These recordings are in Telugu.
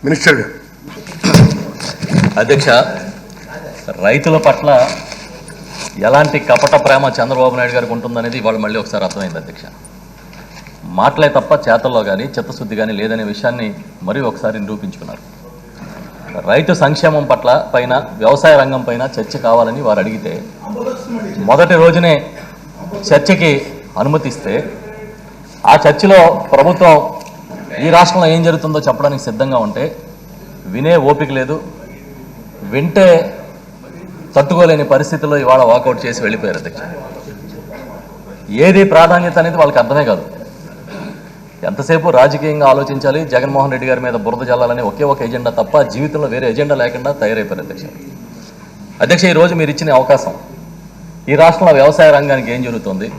మినిస్టర్ గారు. అధ్యక్ష, రైతుల పట్ల ఎలాంటి కపట ప్రేమ చంద్రబాబు నాయుడు గారికి ఉంటుందనేది ఇవాళ మళ్ళీ ఒకసారి అర్థమైంది అధ్యక్ష. మాటలే తప్ప చేతల్లో కానీ చిత్తశుద్ధి కానీ లేదనే విషయాన్ని మరీ ఒకసారి నిరూపించుకున్నారు. రైతు సంక్షేమం పైన వ్యవసాయ రంగం పైన చర్చ కావాలని వారు అడిగితే మొదటి రోజునే చర్చకి అనుమతిస్తే ఆ చర్చలో ప్రభుత్వం ఈ రాష్ట్రంలో ఏం జరుగుతుందో చెప్పడానికి సిద్ధంగా ఉంటే వినే ఓపిక లేదు, వింటే తట్టుకోలేని పరిస్థితుల్లో ఇవాళ వాకౌట్ చేసి వెళ్ళిపోయారు అధ్యక్ష. ఏది ప్రాధాన్యత అనేది వాళ్ళకి అర్థమే కాదు. ఎంతసేపు రాజకీయంగా ఆలోచించాలి, జగన్మోహన్ రెడ్డి గారి మీద బురద జల్లాలని ఒకే ఒక ఎజెండా తప్ప జీవితంలో వేరే ఎజెండా లేకుండా తయారైపోయారు అధ్యక్ష. అధ్యక్ష, ఈరోజు మీరు ఇచ్చిన అవకాశం, ఈ రాష్ట్రంలో వ్యవసాయ రంగానికి ఏం జరుగుతుంది,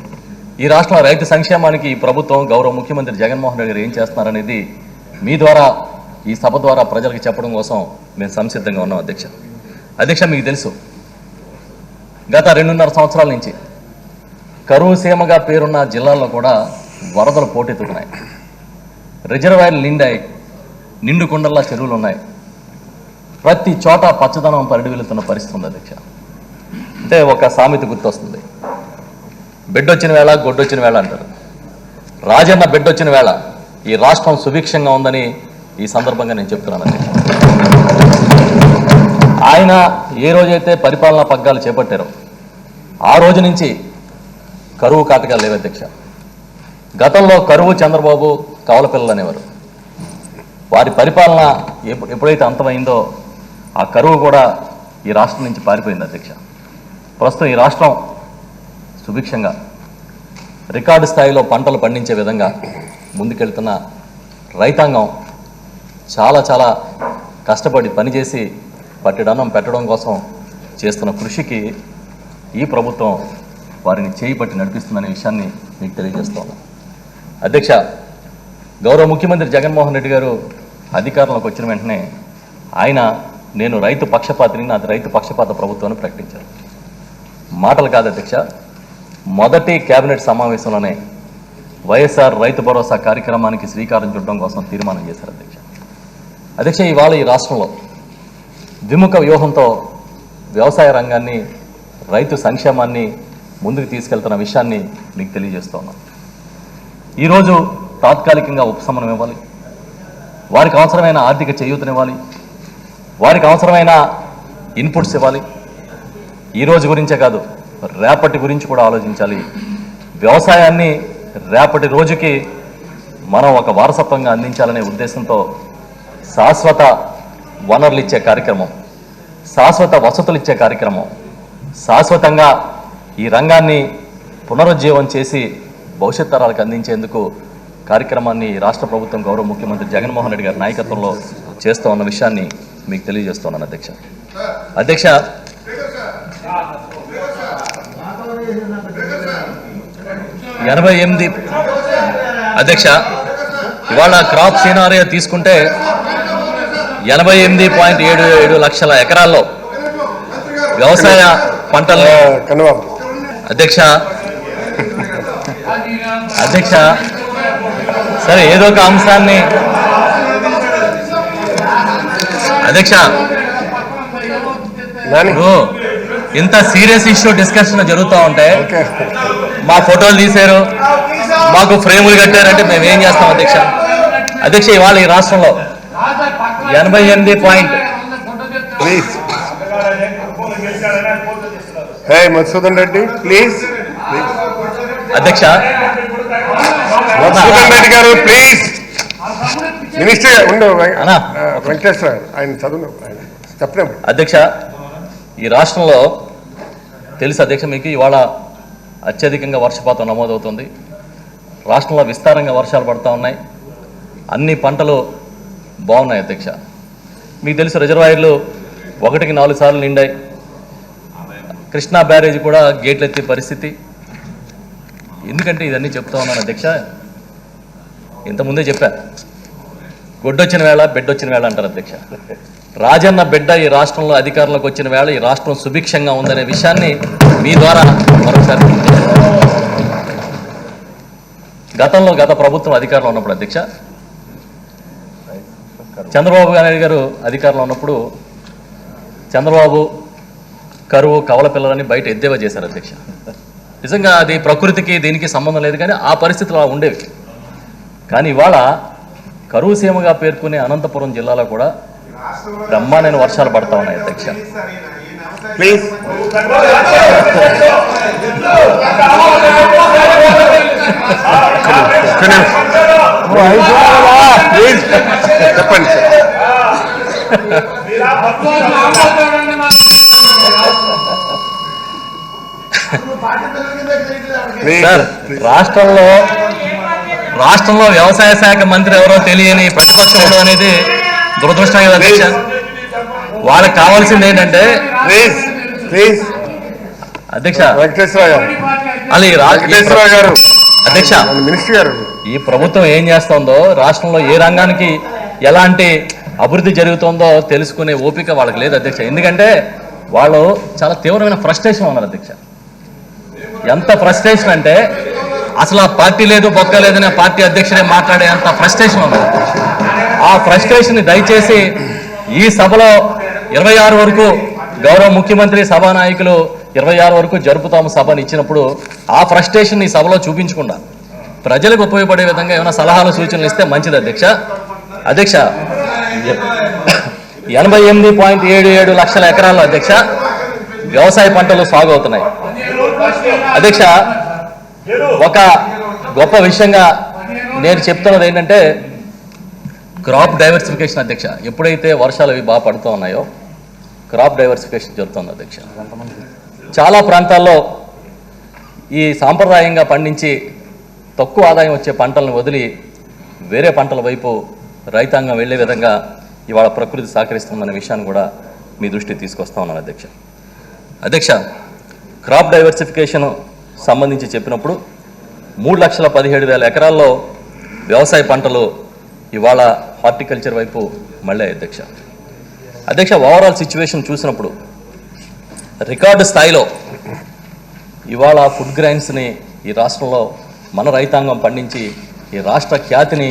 ఈ రాష్ట్రంలో రైతు సంక్షేమానికి ఈ ప్రభుత్వం గౌరవ ముఖ్యమంత్రి జగన్మోహన్ రెడ్డి గారు ఏం చేస్తున్నారనేది మీ ద్వారా ఈ సభ ద్వారా ప్రజలకు చెప్పడం కోసం మేము సంసిద్ధంగా ఉన్నాం అధ్యక్ష. అధ్యక్ష, మీకు తెలుసు గత 2.5 సంవత్సరాల నుంచి కరువు సీమగా పేరున్న జిల్లాల్లో కూడా వరదలు పోటెత్తుతున్నాయి. రిజర్వాయర్లు నిండాయి, నిండు కుండల్లా చెరువులు ఉన్నాయి. ప్రతి చోట పచ్చదనం పరిడివిలుతున్న పరిస్థితి ఉంది అధ్యక్ష. అంటే ఒక సామెత గుర్తొస్తుంది, బిడ్డొచ్చిన వేళ గొడ్డొచ్చిన వేళ అంటారు. రాజన్న బిడ్డొచ్చిన వేళ ఈ రాష్ట్రం సుభిక్షంగా ఉందని ఈ సందర్భంగా నేను చెప్తున్నాను అధ్యక్ష. ఆయన ఏ రోజైతే పరిపాలనా పగ్గాలు చేపట్టారో ఆ రోజు నుంచి కరువు కాటకాలు లేవు అధ్యక్ష. గతంలో కరువు చంద్రబాబు కవలపిల్లలు అనేవారు. వారి పరిపాలన ఎప్పుడైతే అంతమైందో ఆ కరువు కూడా ఈ రాష్ట్రం నుంచి పారిపోయింది అధ్యక్ష. ప్రస్తుతం ఈ రాష్ట్రం సుభిక్షంగా రికార్డు స్థాయిలో పంటలు పండించే విధంగా ముందుకెళ్తున్న రైతాంగం చాలా చాలా కష్టపడి పనిచేసి పట్టెడన్నం పెట్టడం కోసం చేస్తున్న కృషికి ఈ ప్రభుత్వం వారిని చేయి పట్టి నడిపిస్తుందనే విషయాన్ని మీకు తెలియజేస్తూ ఉన్నాను అధ్యక్ష. గౌరవ ముఖ్యమంత్రి జగన్మోహన్ రెడ్డి గారు అధికారంలోకి వచ్చిన వెంటనే ఆయన నేను రైతు పక్షపాతిని, నాది రైతు పక్షపాత ప్రభుత్వాన్ని ప్రకటించారు. మాటలు కాదు అధ్యక్ష, మొదటి కేబినెట్ సమావేశంలోనే వైఎస్ఆర్ రైతు భరోసా కార్యక్రమానికి శ్రీకారం చుట్టడం కోసం తీర్మానం చేశారు అధ్యక్ష. అధ్యక్ష, ఇవాళ ఈ రాష్ట్రంలో ద్విముఖ వ్యూహంతో వ్యవసాయ రంగాన్ని, రైతు సంక్షేమాన్ని ముందుకు తీసుకెళ్తున్న విషయాన్ని మీకు తెలియజేస్తూ ఉన్నాను. ఈరోజు తాత్కాలికంగా ఉపశమనం ఇవ్వాలి, వారికి అవసరమైన ఆర్థిక చేయూతనివ్వాలి, వారికి అవసరమైన ఇన్పుట్స్ ఇవ్వాలి. ఈరోజు గురించే కాదు, రేపటి గురించి కూడా ఆలోచించాలి. వ్యవసాయాన్ని రేపటి రోజుకి మనం ఒక వారసత్వంగా అందించాలనే ఉద్దేశంతో శాశ్వత వనరులు ఇచ్చే కార్యక్రమం, శాశ్వత వసతులు ఇచ్చే కార్యక్రమం, శాశ్వతంగా ఈ రంగాన్ని పునరుజ్జీవం చేసి భవిష్యత్ తరాలకు అందించేందుకు కార్యక్రమాన్ని రాష్ట్ర ప్రభుత్వం గౌరవ ముఖ్యమంత్రి జగన్మోహన్ రెడ్డి గారి నాయకత్వంలో చేస్తూ ఉన్న విషయాన్ని మీకు తెలియజేస్తున్నాను అధ్యక్ష. అధ్యక్ష, 88 అధ్యక్ష, ఇవాళ క్రాప్ సినారియో తీసుకుంటే 88.77 లక్షల ఎకరాల్లో వ్యవసాయ పంటలు అధ్యక్ష. అధ్యక్ష, సరే ఏదో ఒక అంశాన్ని అధ్యక్ష, ఇంత సీరియస్ ఇష్యూ డిస్కషన్ జరుగుతూ ఉంటే మా ఫోటోలు తీశారు, మాకు ఫ్రేములు కట్టారంటే మేము ఏం చేస్తాం అధ్యక్ష. అధ్యక్ష, ఇవాళ ఈ రాష్ట్రంలో 88 మధుసూదన్ రెడ్డి ప్లీజ్. అధ్యక్ష, మధుసూదన్ రెడ్డి గారు ప్లీజ్. మినిస్టర్ ఉండు వెంకటేశ్వర ఆయన చదువు చెప్పినప్పుడు. అధ్యక్ష, ఈ రాష్ట్రంలో తెలుసు అధ్యక్ష మీకు, ఇవాళ అత్యధికంగా వర్షపాతం నమోదవుతుంది. రాష్ట్రంలో విస్తారంగా వర్షాలు పడుతూ ఉన్నాయి, అన్ని పంటలు బాగున్నాయి అధ్యక్ష. మీకు తెలుసు రిజర్వాయర్లు 1కి 4 సార్లు నిండాయి. కృష్ణా బ్యారేజ్ కూడా గేట్లు ఎత్తే పరిస్థితి. ఎందుకంటే ఇదన్నీ చెప్తా ఉన్నాను అధ్యక్ష, ఇంతకుముందే చెప్పా, గొడ్డొచ్చిన వేళ బిడ్డొచ్చిన వేళ అంటారు అధ్యక్ష. రాజన్న బిడ్డ ఈ రాష్ట్రంలో అధికారంలోకి వచ్చిన వేళ ఈ రాష్ట్రం సుభిక్షంగా ఉందనే విషయాన్ని మీ ద్వారా మరొకసారి గత ప్రభుత్వం అధికారంలో ఉన్నప్పుడు అధ్యక్ష చంద్రబాబు నాయుడు గారు అధికారంలో ఉన్నప్పుడు చంద్రబాబు కరువు కవల పిల్లలని బయట ఎద్దేవా చేశారు అధ్యక్ష. నిజంగా అది ప్రకృతికి దీనికి సంబంధం లేదు, కానీ ఆ పరిస్థితులు అలా ఉండేవి. కానీ ఇవాళ కరువు సీమగా పేర్కొనే అనంతపురం జిల్లాలో కూడా బ్రహ్మాండమైన వర్షాలు పడతా ఉన్నాయి అధ్యక్ష. ప్లీజ్ ప్లీజ్ చెప్పండి సార్. రాష్ట్రంలో వ్యవసాయ శాఖ మంత్రి ఎవరో తెలియని ప్రతిపక్షం ఉండడం అనేది దురదృష్టం కదా అధ్యక్ష. వాళ్ళకి కావాల్సింది ఏంటంటే ప్లీజ్ అధ్యక్ష వెంకటేశ్వరరావు గారు అధ్యక్ష, మినిస్టర్ గారు, ఈ ప్రభుత్వం ఏం చేస్తుందో, రాష్ట్రంలో ఏ రంగానికి ఎలాంటి అభివృద్ధి జరుగుతుందో తెలుసుకునే ఓపిక వాళ్ళకి లేదు అధ్యక్ష. ఎందుకంటే వాళ్ళు చాలా తీవ్రమైన ఫ్రస్ట్రేషన్ ఉన్నారు అధ్యక్ష. ఎంత ఫ్రస్ట్రేషన్ అంటే అసలు ఆ పార్టీ లేదు బొక్క లేదని పార్టీ అధ్యక్షుడే మాట్లాడే అంత ఫ్రస్ట్రేషన్ ఉంది. ఆ ఫ్రస్ట్రేషన్ దయచేసి ఈ సభలో 26 వరకు గౌరవ ముఖ్యమంత్రి సభానాయకులు 26 వరకు జరుపుతాము సభని ఇచ్చినప్పుడు ఆ ఫ్రస్ట్రేషన్ ఈ సభలో చూపించకుండా ప్రజలకు ఉపయోగపడే విధంగా ఏమైనా సలహాలు సూచనలు ఇస్తే మంచిది అధ్యక్ష. అధ్యక్ష, 88.77 లక్షల ఎకరాల్లో అధ్యక్ష వ్యవసాయ పంటలు సాగు అవుతున్నాయి అధ్యక్ష. ఒక గొప్ప విషయంగా నేను చెప్తున్నది ఏంటంటే క్రాప్ డైవర్సిఫికేషన్ అధ్యక్ష. ఎప్పుడైతే వర్షాలు అవి బాగా పడుతూ ఉన్నాయో క్రాప్ డైవర్సిఫికేషన్ జరుగుతుంది అధ్యక్ష. చాలా ప్రాంతాల్లో ఈ సాంప్రదాయంగా పండించి తక్కువ ఆదాయం వచ్చే పంటలను వదిలి వేరే పంటల వైపు రైతాంగం వెళ్లే విధంగా ఇవాళ ప్రకృతి సహకరిస్తుందనే విషయాన్ని కూడా మీ దృష్టికి తీసుకొస్తా ఉన్నాను అధ్యక్ష. అధ్యక్ష, క్రాప్ డైవర్సిఫికేషన్ సంబంధించి చెప్పినప్పుడు 3,17,000 ఎకరాల్లో వ్యవసాయ పంటలు ఇవాళ హార్టికల్చర్ వైపు మళ్ళీ అధ్యక్ష. అధ్యక్ష, ఓవరాల్ సిచ్యువేషన్ చూసినప్పుడు రికార్డు స్థాయిలో ఇవాళ ఫుడ్ గ్రైన్స్ని ఈ రాష్ట్రంలో మన రైతాంగం పండించి ఈ రాష్ట్ర ఖ్యాతిని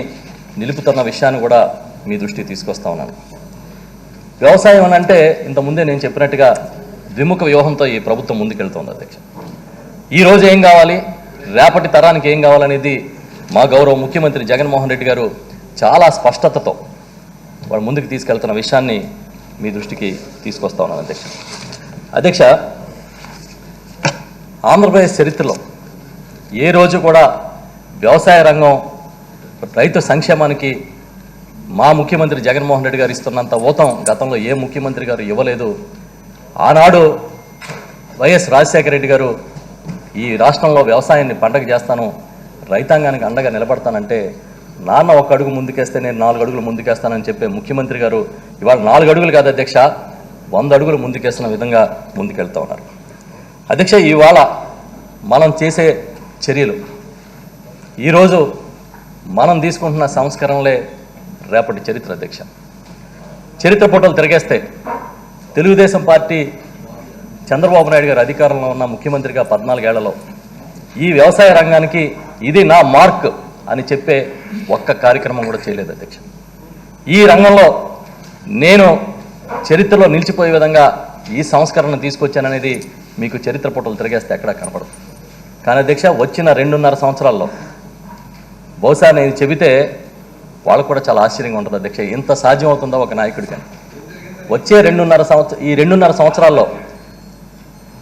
నిలుపుతున్న విషయాన్ని కూడా మీ దృష్టికి తీసుకొస్తా ఉన్నాను. వ్యవసాయం అని అంటే ఇంతకుముందే నేను చెప్పినట్టుగా ద్విముఖ వ్యూహంతో ఈ ప్రభుత్వం ముందుకెళ్తుంది అధ్యక్ష. ఈరోజు ఏం కావాలి, రేపటి తరానికి ఏం కావాలనేది మా గౌరవ ముఖ్యమంత్రి జగన్మోహన్ రెడ్డి గారు చాలా స్పష్టతతో వాళ్ళు ముందుకు తీసుకెళ్తున్న విషయాన్ని మీ దృష్టికి తీసుకొస్తా ఉన్నాను అధ్యక్ష. అధ్యక్ష, ఆంధ్రప్రదేశ్ చరిత్రలో ఏ రోజు కూడా వ్యవసాయ రంగం రైతు సంక్షేమానికి మా ముఖ్యమంత్రి జగన్మోహన్ రెడ్డి గారు ఇస్తున్నంత ఊతం గతంలో ఏ ముఖ్యమంత్రి గారు ఇవ్వలేదు. ఆనాడు వైఎస్ రాజశేఖర రెడ్డి గారు ఈ రాష్ట్రంలో వ్యవసాయాన్ని పండగ చేస్తాను, రైతాంగానికి అండగా నిలబడతానంటే నాన్న 1 అడుగు ముందుకేస్తే నేను 4 అడుగులు ముందుకేస్తానని చెప్పే ముఖ్యమంత్రి గారు ఇవాళ 4 అడుగులు కాదు అధ్యక్ష, 100 అడుగులు ముందుకేస్తున్న విధంగా ముందుకెళ్తూ ఉన్నారు అధ్యక్ష. ఇవాళ మనం చేసే చర్యలు, ఈరోజు మనం తీసుకుంటున్న సంస్కరణలే రేపటి చరిత్ర అధ్యక్ష. చరిత్ర పుటలు తిరిగేస్తే తెలుగుదేశం పార్టీ చంద్రబాబు నాయుడు గారు అధికారంలో ఉన్న ముఖ్యమంత్రిగా 14 ఏళ్లలో ఈ వ్యవసాయ రంగానికి ఇది నా మార్క్ అని చెప్పే ఒక్క కార్యక్రమం కూడా చేయలేదు అధ్యక్ష. ఈ రంగంలో నేను చరిత్రలో నిలిచిపోయే విధంగా ఈ సంస్కరణ తీసుకొచ్చాననేది మీకు చరిత్ర పుటలు తిరిగేస్తే ఎక్కడా కనపడదు. కానీ అధ్యక్ష, వచ్చిన 2.5 సంవత్సరాల్లో బహుశా నేను చెబితే వాళ్ళకు కూడా చాలా ఆశ్చర్యంగా ఉంటుంది అధ్యక్ష, ఇంత సాధ్యం అవుతుందో ఒక నాయకుడికి అని. వచ్చే 2.5 సంవత్సరాల్లో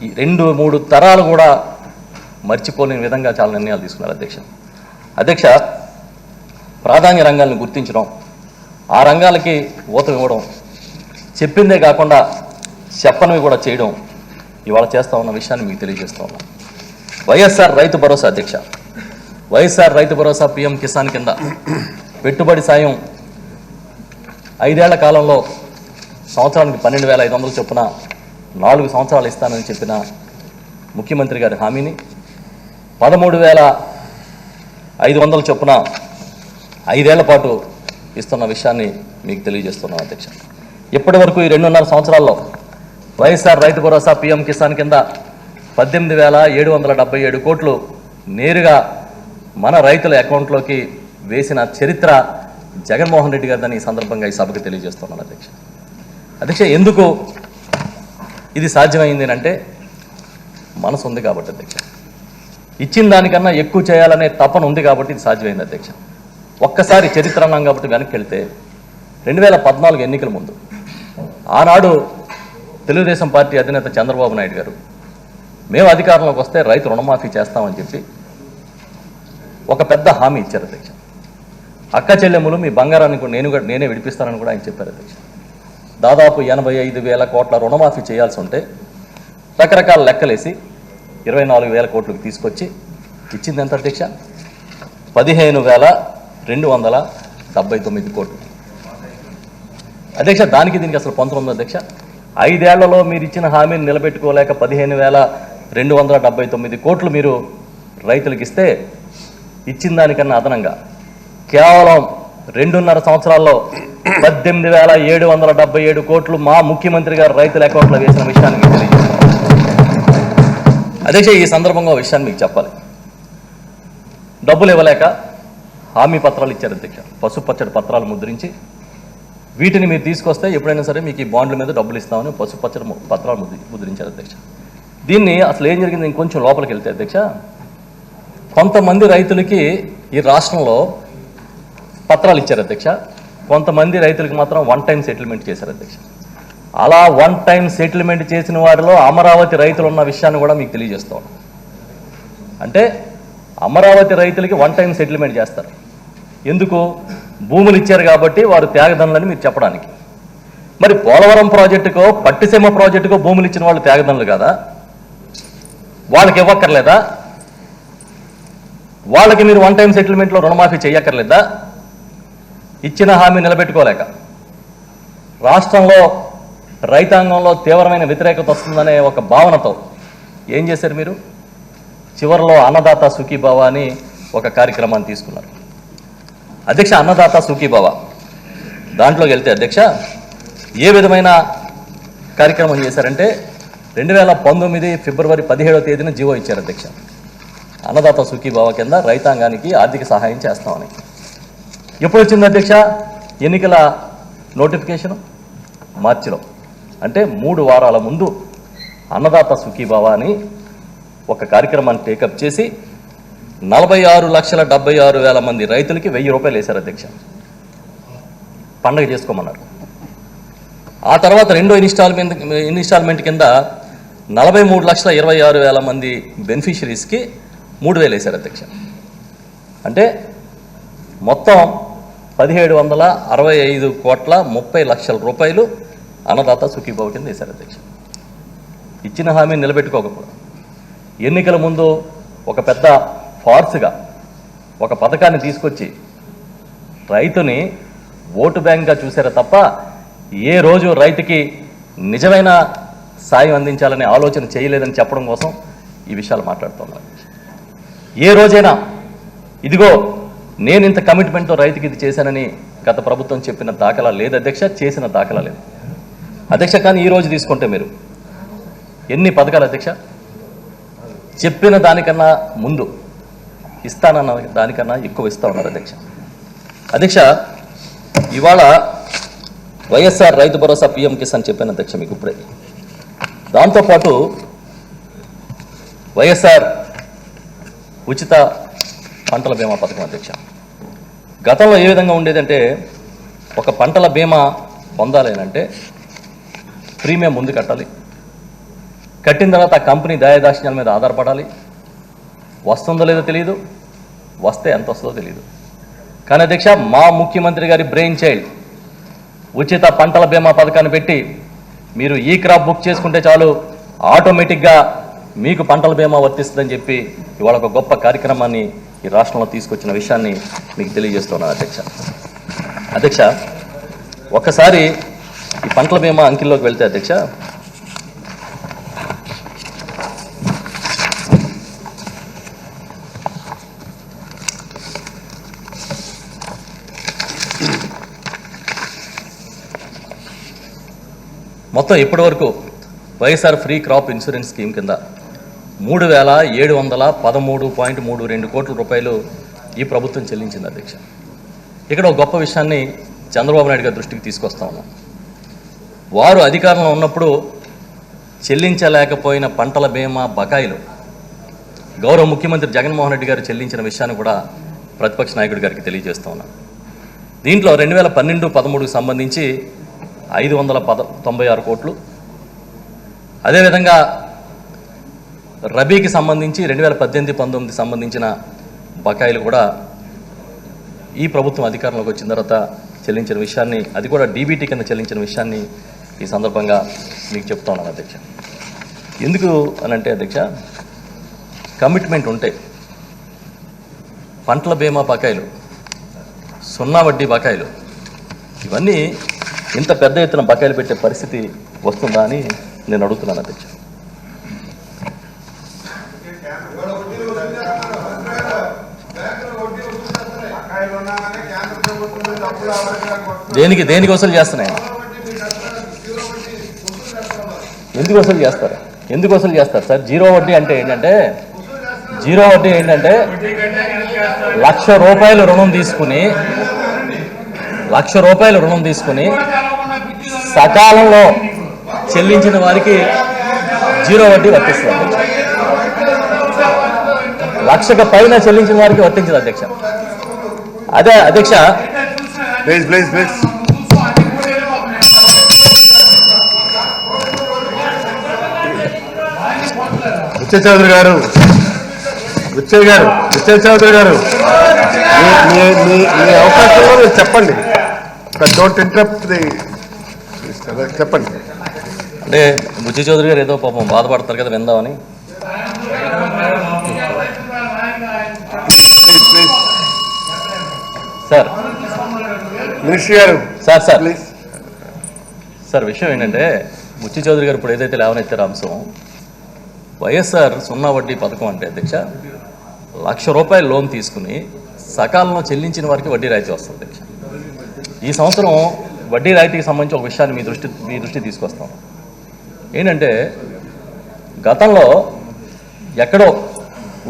ఈ 2-3 తరాలు కూడా మర్చిపోలేని విధంగా చాలా నిర్ణయాలు తీసుకున్నారు అధ్యక్ష. అధ్యక్ష, ప్రాధాన్య రంగాలను గుర్తించడం, ఆ రంగాలకి ఊతం ఇవ్వడం, చెప్పిందే కాకుండా చెప్పనివి కూడా చేయడం ఇవాళ చేస్తూ ఉన్న విషయాన్ని మీకు తెలియజేస్తూ ఉన్నాం. వైఎస్ఆర్ రైతు భరోసా అధ్యక్ష, వైఎస్ఆర్ రైతు భరోసా పిఎం కిసాన్ కింద పెట్టుబడి సాయం 5 ఏళ్ల కాలంలో సంవత్సరానికి 12,500 చొప్పున 4 సంవత్సరాలు ఇస్తానని చెప్పిన ముఖ్యమంత్రి గారి హామీని 13,500 చొప్పున 5 ఏళ్ల పాటు ఇస్తున్న విషయాన్ని మీకు తెలియజేస్తున్నాం అధ్యక్ష. ఇప్పటి వరకు ఈ 2.5 సంవత్సరాల్లో వైఎస్ఆర్ రైతు భరోసా పిఎం కిసాన్ కింద 18,777 కోట్లు నేరుగా మన రైతుల అకౌంట్లోకి వేసిన చరిత్ర జగన్మోహన్ రెడ్డి గారు దాన్ని ఈ సందర్భంగా ఈ సభకు తెలియజేస్తున్నాను అధ్యక్ష. అధ్యక్ష, ఎందుకు ఇది సాధ్యమైంది అంటే మనసు ఉంది కాబట్టి అధ్యక్ష. ఇచ్చిన దానికన్నా ఎక్కువ చేయాలనే తపన ఉంది కాబట్టి ఇది సాధ్యమైంది అధ్యక్ష. ఒక్కసారి చరిత్ర అన్నాం కాబట్టి వెనక్కి వెళ్తే 2014 ఎన్నికల ముందు ఆనాడు తెలుగుదేశం పార్టీ అధినేత చంద్రబాబు నాయుడు గారు మేము అధికారంలోకి వస్తే రైతు రుణమాఫీ చేస్తామని చెప్పి ఒక పెద్ద హామీ ఇచ్చారు అధ్యక్ష. అక్క చెల్లెములు మీ బంగారాన్ని కూడా నేనే విడిపిస్తానని కూడా ఆయన చెప్పారు అధ్యక్ష. దాదాపు 85,000 కోట్ల రుణమాఫీ చేయాల్సి ఉంటే రకరకాల లెక్కలేసి 24,000 కోట్లకు తీసుకొచ్చి ఇచ్చింది ఎంత అధ్యక్ష? 15,279 కోట్లు అధ్యక్ష. దానికి దీనికి అసలు పొంతన ఉంది అధ్యక్ష. 5 ఏళ్లలో మీరు ఇచ్చిన హామీని నిలబెట్టుకోలేక 15,279 కోట్లు మీరు రైతులకు ఇస్తే ఇచ్చిన దానికన్నా అదనంగా కేవలం 2.5 సంవత్సరాల్లో 18,777 కోట్లు మా ముఖ్యమంత్రి గారు రైతుల అకౌంట్లో వేసిన విషయాన్ని మీకు తెలియజేస్తాను అధ్యక్ష. ఈ సందర్భంగా విషయాన్ని మీకు చెప్పాలి. డబ్బులు ఇవ్వలేక హామీ పత్రాలు ఇచ్చారు అధ్యక్ష. పసుపచ్చడి పత్రాలు ముద్రించి వీటిని మీరు తీసుకొస్తే ఎప్పుడైనా సరే మీకు ఈ బాండ్ల మీద డబ్బులు ఇస్తామని పసుపచ్చడి పత్రాలు ముద్రించారు అధ్యక్ష. దీన్ని అసలు ఏం జరిగింది ఇంకొంచెం లోపలికి వెళ్తే అధ్యక్ష, కొంతమంది రైతులకి ఈ రాష్ట్రంలో పత్రాలు ఇచ్చారు అధ్యక్ష. కొంతమంది రైతులకు మాత్రం 1 టైం సెటిల్మెంట్ చేశారు అధ్యక్ష. అలా 1 టైం సెటిల్మెంట్ చేసిన వారిలో అమరావతి రైతులు ఉన్న విషయాన్ని కూడా మీకు తెలియజేస్తాం. అంటే అమరావతి రైతులకి 1 టైం సెటిల్మెంట్ చేస్తారు. ఎందుకు? భూములు ఇచ్చారు కాబట్టి వారు త్యాగదనులని మీరు చెప్పడానికి. మరి పోలవరం ప్రాజెక్టుకో పట్టిసీమ ప్రాజెక్టుకో భూములు ఇచ్చిన వాళ్ళు త్యాగదనులు కదా? వాళ్ళకి ఇవ్వక్కర్లేదా? వాళ్ళకి మీరు 1 టైం సెటిల్మెంట్లో రుణమాఫీ చేయక్కర్లేదా? ఇచ్చిన హామీ నిలబెట్టుకోలేక రాష్ట్రంలో రైతాంగంలో తీవ్రమైన వ్యతిరేకత వస్తుందనే ఒక భావనతో ఏం చేశారు మీరు? చివరిలో అన్నదాత సుఖీభవ అని ఒక కార్యక్రమాన్ని తీసుకున్నారు అధ్యక్ష. అన్నదాత సుఖీభవ దాంట్లోకి వెళ్తే అధ్యక్ష ఏ విధమైన కార్యక్రమం చేశారంటే 2019 ఫిబ్రవరి 17వ తేదీన జీవో ఇచ్చారు అధ్యక్ష. అన్నదాత సుఖీభవ కింద రైతాంగానికి ఆర్థిక సహాయం చేస్తామని. ఎప్పుడు వచ్చింది అధ్యక్ష ఎన్నికల నోటిఫికేషను? మార్చిలో. అంటే 3 వారాల ముందు అన్నదాత సుఖీభవ అని ఒక కార్యక్రమాన్ని టేకప్ చేసి 46,76,000 మంది రైతులకి 1,000 రూపాయలు వేశారు అధ్యక్ష. పండగ చేసుకోమన్నారు. ఆ తర్వాత రెండో ఇన్స్టాల్మెంట్ కింద 43,26,000 మంది బెనిఫిషరీస్కి 3,000 వేశారు అధ్యక్ష. అంటే మొత్తం 1,765 కోట్ల 30 లక్షల రూపాయలు అన్నదాత సుఖీభవ కింద వేశారు అధ్యక్ష. ఇచ్చిన హామీని నిలబెట్టుకోకపోవడం, ఎన్నికల ముందు ఒక పెద్ద ఫార్స్గా ఒక పథకాన్ని తీసుకొచ్చి రైతుని ఓటు బ్యాంక్గా చూశారు తప్ప ఏ రోజు రైతుకి నిజమైన సాయం అందించాలనే ఆలోచన చేయలేదని చెప్పడం కోసం ఈ విషయాలు మాట్లాడుతున్నాను. ఏ రోజైనా ఇదిగో నేను ఇంత కమిట్మెంట్తో రైతుకి ఇది చేశానని గత ప్రభుత్వం చెప్పిన దాఖలా లేదు అధ్యక్ష, చేసిన దాఖలా లేదు అధ్యక్ష. కానీ ఈరోజు తీసుకుంటే మీరు ఎన్ని పథకాలు అధ్యక్ష? చెప్పిన దానికన్నా ముందు ఇస్తానన్న దానికన్నా ఎక్కువ ఇస్తా ఉన్నారు అధ్యక్ష. అధ్యక్ష, ఇవాళ వైఎస్ఆర్ రైతు భరోసా పిఎం కిసాన్ చెప్పాను అధ్యక్ష మీకు ఇప్పుడే. దాంతోపాటు వైఎస్ఆర్ ఉచిత పంటల బీమా పథకం అధ్యక్ష. గతంలో ఏ విధంగా ఉండేదంటే ఒక పంటల బీమా పొందాలి అంటే ప్రీమియం ముందు కట్టాలి, కట్టిన తర్వాత ఆ కంపెనీ దయాదాక్షిణ్యాల మీద ఆధారపడాలి. వస్తుందో లేదో తెలియదు, వస్తే ఎంత వస్తుందో తెలియదు. కానీ అధ్యక్ష మా ముఖ్యమంత్రి గారి బ్రెయిన్ చైల్డ్ ఉచిత పంటల బీమా పథకాన్ని పెట్టి మీరు ఈ క్రాప్ బుక్ చేసుకుంటే చాలు ఆటోమేటిక్గా మీకు పంటల బీమా వర్తిస్తుందని చెప్పి ఇవాళ ఒక గొప్ప కార్యక్రమాన్ని ఈ రాష్ట్రంలో తీసుకొచ్చిన విషయాన్ని మీకు తెలియజేస్తున్నాను అధ్యక్ష. అధ్యక్ష, ఒకసారి ఈ పంటల బీమా అంకెల్లోకి వెళ్తే అధ్యక్ష మొత్తం ఇప్పటి వరకు YSR free crop insurance scheme కింద 3,713.32 కోట్ల రూపాయలు ఈ ప్రభుత్వం చెల్లించింది అధ్యక్ష. ఇక్కడ ఒక గొప్ప విషయాన్ని చంద్రబాబు నాయుడు గారి దృష్టికి తీసుకొస్తా ఉన్నాం. వారు అధికారంలో ఉన్నప్పుడు చెల్లించలేకపోయిన పంటల బీమా బకాయిలు గౌరవ ముఖ్యమంత్రి జగన్మోహన్ రెడ్డి గారు చెల్లించిన విషయాన్ని కూడా ప్రతిపక్ష నాయకుడి గారికి తెలియజేస్తూ ఉన్నాం. దీంట్లో 2012-13కు సంబంధించి 596 కోట్లు, అదేవిధంగా రబీకి సంబంధించి 2018-19 సంబంధించిన బకాయిలు కూడా ఈ ప్రభుత్వం అధికారంలోకి వచ్చిన తర్వాత చెల్లించిన విషయాన్ని, అది కూడా డీబీటీ కింద చెల్లించిన విషయాన్ని ఈ సందర్భంగా మీకు చెప్తా ఉన్నాను అధ్యక్ష. ఎందుకు అనంటే అధ్యక్ష, కమిట్మెంట్ ఉంటే పంటల బీమా బకాయిలు, సున్నా వడ్డీ బకాయిలు, ఇవన్నీ ఇంత పెద్ద ఎత్తున బకాయిలు పెట్టే పరిస్థితి వస్తుందా అని నేను అడుగుతున్నాను అధ్యక్ష. దేనికి వసూలు చేస్తున్నాయి? ఎందుకు వసూలు చేస్తారు? ఎందుకు వసూలు చేస్తారు సార్? జీరో వడ్డీ అంటే ఏంటంటే, ₹1,00,000 రుణం తీసుకుని సకాలంలో చెల్లించిన వారికి జీరో వడ్డీ వర్తిస్తుంది. 1,00,000 పైన చెల్లించిన వారికి వర్తించదు అధ్యక్ష. అదే అధ్యక్ష, ప్లీజ్ బుచ్చయ్య చౌదరి గారు మీ అవకాశంలో మీరు చెప్పండి. డోంట్ ఇంటరప్ట్ ది, చెప్పండి. అంటే బుచ్చయ్య చౌదరి గారు ఏదో పాపం బాధపడతారు కదా, విందామని. సార్ మినిస్టర్ గారు, సార్ ప్లీజ్. సార్, విషయం ఏంటంటే, బుచ్చయ్య చౌదరి గారు ఇప్పుడు ఏదైతే లేవనెత్తారో అంశం, వైఎస్ఆర్ సున్నా వడ్డీ పథకం అంటే అధ్యక్ష, ₹1,00,000 లోన్ తీసుకుని సకాలంలో చెల్లించిన వారికి వడ్డీ రాయితీ వస్తుంది అధ్యక్ష. ఈ సంవత్సరం వడ్డీ రాయితీకి సంబంధించి ఒక విషయాన్ని మీ దృష్టి తీసుకొస్తాం. ఏంటంటే, గతంలో ఎక్కడో